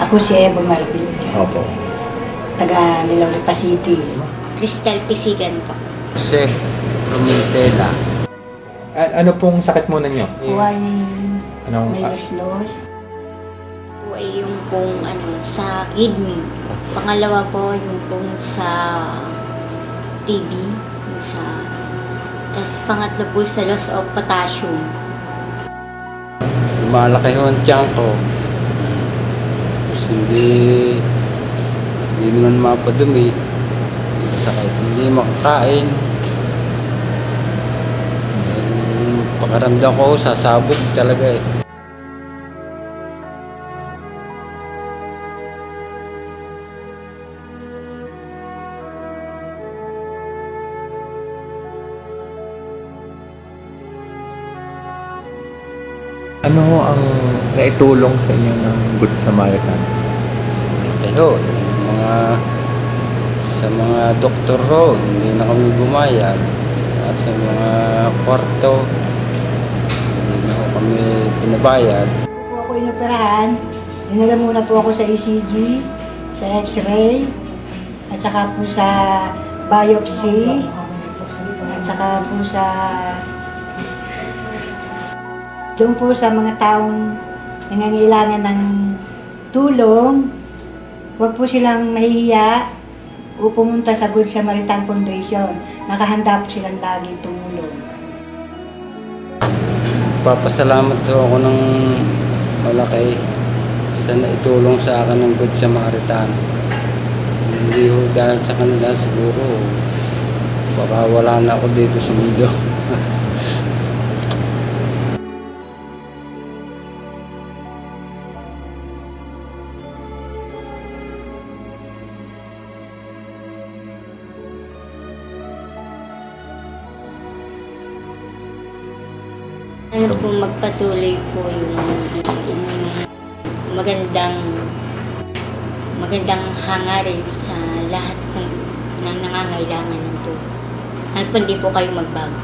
Ako si Evo Marbilla. Opo. Taga Nilauripa City. Crystal Pisigan po. Jose Promentela. Ano pong sakit muna nyo? Huwag Anong, may los-los. Po ay yung pong sa kidney. Pangalawa po yung pong sa TB. Tapos pangatlo po sa loss of potassium. Malaki ho ang tiyan ko. Tapos hindi naman mapadumi. Sakit, hindi makakain. Pakaramdam ko, sasabog talaga eh. ano ho ang naitulong sa inyo ng Good Samaritan? Pero sa mga doktor ho, hindi na kami bumayag. Sa mga kwarto, hindi na ho kami pinabayad. Po ako inoperahan. Dinala muna po ako sa ECG, sa X-ray, at saka po sa biopsy, at saka po sa doon po sa mga taong nangangailangan ng tulong, huwag po silang mahihiya o pumunta sa Good Samaritan Foundation. Nakahanda po silang laging tumulong. Papasalamat ho ako ng malaki sa naitulong sa akin ng Good Samaritan. Hindi ho dahil sa kanila siguro baka wala na ako dito sa mundo. Po magpatuloy po yung magandang hangarin sa lahat po ng nangangailangan ng tulong. Hindi po kayo magbago.